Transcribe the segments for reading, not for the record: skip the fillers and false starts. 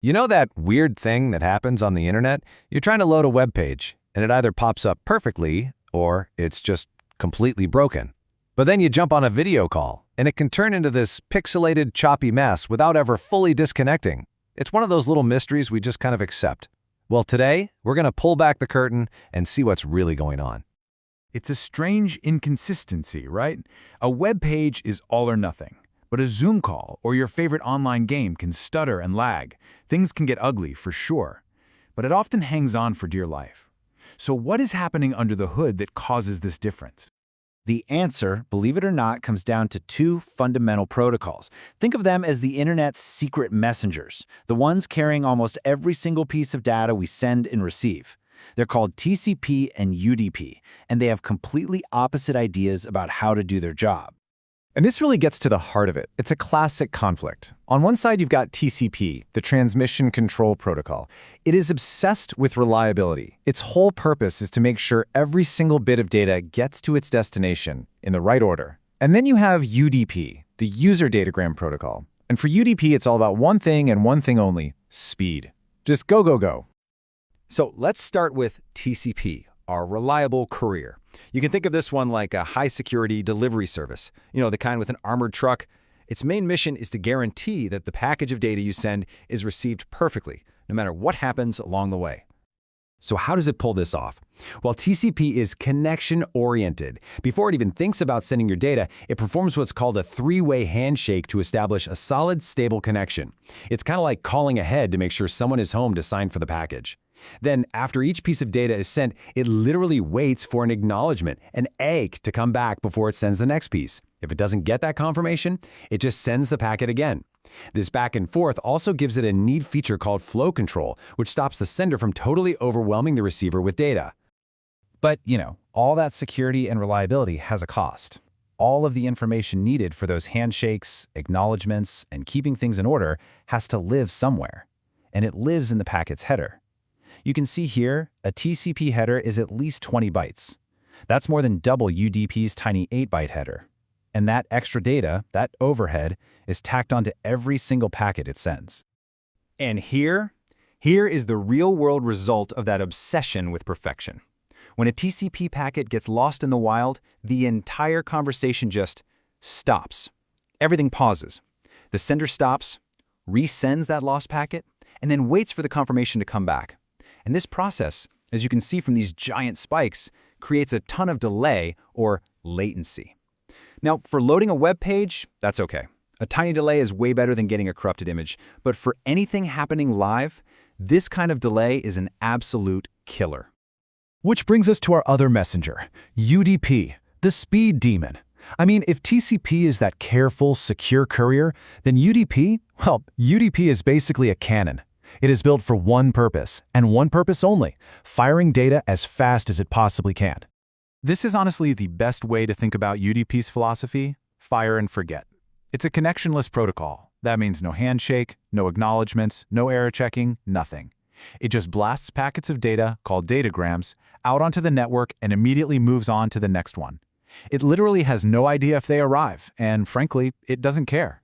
You know that weird thing that happens on the internet? You're trying to load a web page, and it either pops up perfectly or it's just completely broken. But then you jump on a video call, and it can turn into this pixelated, choppy mess without ever fully disconnecting. It's one of those little mysteries we just kind of accept. Well, today, we're going to pull back the curtain and see what's really going on. It's a strange inconsistency, right? A web page is all or nothing. But a Zoom call or your favorite online game can stutter and lag. Things can get ugly for sure. But it often hangs on for dear life. So what is happening under the hood that causes this difference? The answer, believe it or not, comes down to two fundamental protocols. Think of them as the internet's secret messengers, the ones carrying almost every single piece of data we send and receive. They're called TCP and UDP, and they have completely opposite ideas about how to do their job. And this really gets to the heart of it. It's a classic conflict. On one side, you've got TCP, the Transmission Control Protocol. It is obsessed with reliability. Its whole purpose is to make sure every single bit of data gets to its destination in the right order. And then you have UDP, the User Datagram Protocol. And for UDP, it's all about one thing and one thing only: speed. Just go, go, go. So let's start with TCP, our reliable courier. You can think of this one like a high-security delivery service, the kind with an armored truck. Its main mission is to guarantee that the package of data you send is received perfectly, no matter what happens along the way. So how does it pull this off? Well, TCP is connection-oriented. Before it even thinks about sending your data, it performs what's called a three-way handshake to establish a solid, stable connection. It's kind of like calling ahead to make sure someone is home to sign for the package. Then, after each piece of data is sent, it literally waits for an acknowledgement, an egg, to come back before it sends the next piece. If it doesn't get that confirmation, it just sends the packet again. This back and forth also gives it a neat feature called flow control, which stops the sender from totally overwhelming the receiver with data. But, all that security and reliability has a cost. All of the information needed for those handshakes, acknowledgements, and keeping things in order has to live somewhere. And it lives in the packet's header. You can see here, a TCP header is at least 20 bytes. That's more than double UDP's tiny 8-byte header. And that extra data, that overhead, is tacked onto every single packet it sends. And here is the real-world result of that obsession with perfection. When a TCP packet gets lost in the wild, the entire conversation just stops. Everything pauses. The sender stops, resends that lost packet, and then waits for the confirmation to come back. And this process, as you can see from these giant spikes, creates a ton of delay or latency. Now, for loading a web page, that's okay. A tiny delay is way better than getting a corrupted image. But for anything happening live, this kind of delay is an absolute killer. Which brings us to our other messenger, UDP, the speed demon. I mean, if TCP is that careful, secure courier, then UDP is basically a cannon. It is built for one purpose, and one purpose only: firing data as fast as it possibly can. This is honestly the best way to think about UDP's philosophy: fire and forget. It's a connectionless protocol. That means no handshake, no acknowledgements, no error checking, nothing. It just blasts packets of data, called datagrams, out onto the network and immediately moves on to the next one. It literally has no idea if they arrive, and frankly, it doesn't care.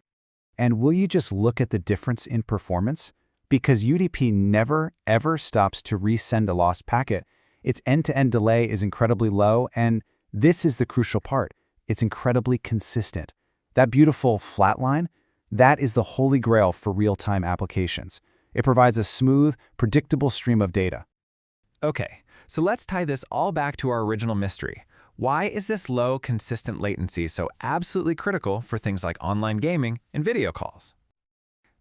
And will you just look at the difference in performance? Because UDP never, ever stops to resend a lost packet. Its end-to-end delay is incredibly low, and this is the crucial part: it's incredibly consistent. That beautiful flat line, that is the holy grail for real-time applications. It provides a smooth, predictable stream of data. Okay, so let's tie this all back to our original mystery. Why is this low, consistent latency so absolutely critical for things like online gaming and video calls?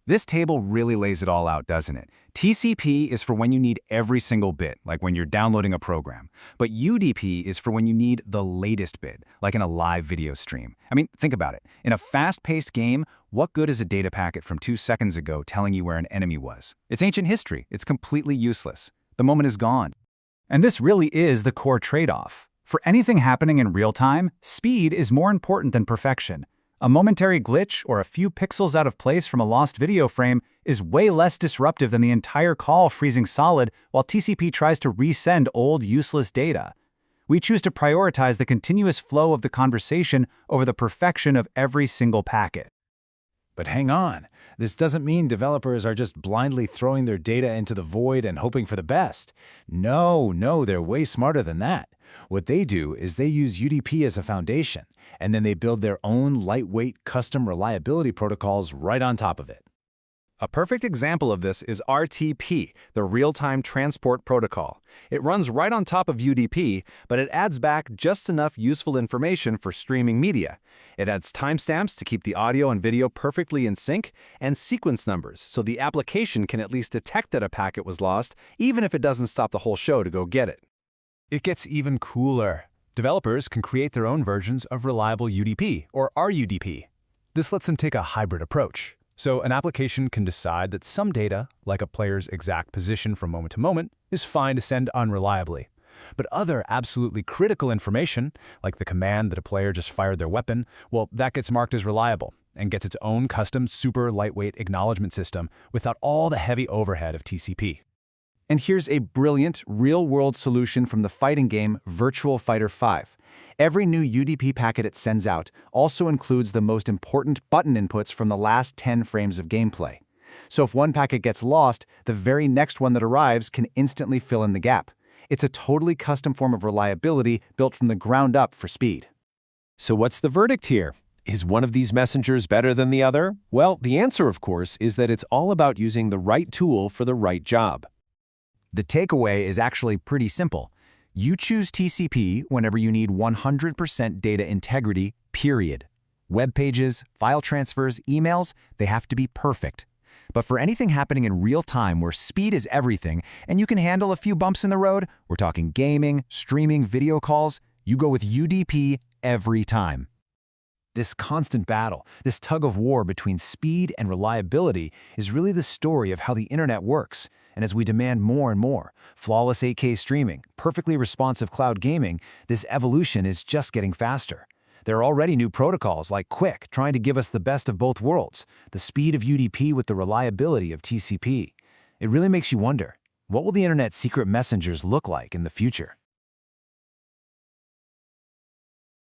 This table really lays it all out, doesn't it? TCP is for when you need every single bit, like when you're downloading a program. But UDP is for when you need the latest bit, like in a live video stream. I mean, think about it. In a fast-paced game, what good is a data packet from 2 seconds ago telling you where an enemy was? It's ancient history. It's completely useless. The moment is gone. And this really is the core trade-off. For anything happening in real time, speed is more important than perfection. A momentary glitch or a few pixels out of place from a lost video frame is way less disruptive than the entire call freezing solid while TCP tries to resend old, useless data. We choose to prioritize the continuous flow of the conversation over the perfection of every single packet. But hang on, this doesn't mean developers are just blindly throwing their data into the void and hoping for the best. No, they're way smarter than that. What they do is they use UDP as a foundation, and then they build their own lightweight custom reliability protocols right on top of it. A perfect example of this is RTP, the Real-Time Transport Protocol. It runs right on top of UDP, but it adds back just enough useful information for streaming media. It adds timestamps to keep the audio and video perfectly in sync, and sequence numbers, so the application can at least detect that a packet was lost, even if it doesn't stop the whole show to go get it. It gets even cooler. Developers can create their own versions of reliable UDP, or RUDP. This lets them take a hybrid approach. So an application can decide that some data, like a player's exact position from moment to moment, is fine to send unreliably. But other absolutely critical information, like the command that a player just fired their weapon, well, that gets marked as reliable and gets its own custom super lightweight acknowledgement system without all the heavy overhead of TCP. And here's a brilliant, real-world solution from the fighting game Virtual Fighter 5. Every new UDP packet it sends out also includes the most important button inputs from the last 10 frames of gameplay. So if one packet gets lost, the very next one that arrives can instantly fill in the gap. It's a totally custom form of reliability built from the ground up for speed. So what's the verdict here? Is one of these messengers better than the other? Well, the answer, of course, is that it's all about using the right tool for the right job. The takeaway is actually pretty simple. You choose TCP whenever you need 100% data integrity, period. Web pages, file transfers, emails, they have to be perfect. But for anything happening in real time where speed is everything and you can handle a few bumps in the road, we're talking gaming, streaming, video calls, you go with UDP every time. This constant battle, this tug of war between speed and reliability is really the story of how the internet works. And as we demand more and more, flawless 8K streaming, perfectly responsive cloud gaming, this evolution is just getting faster. There are already new protocols like Quick trying to give us the best of both worlds, the speed of UDP with the reliability of TCP. It really makes you wonder, what will the internet's secret messengers look like in the future?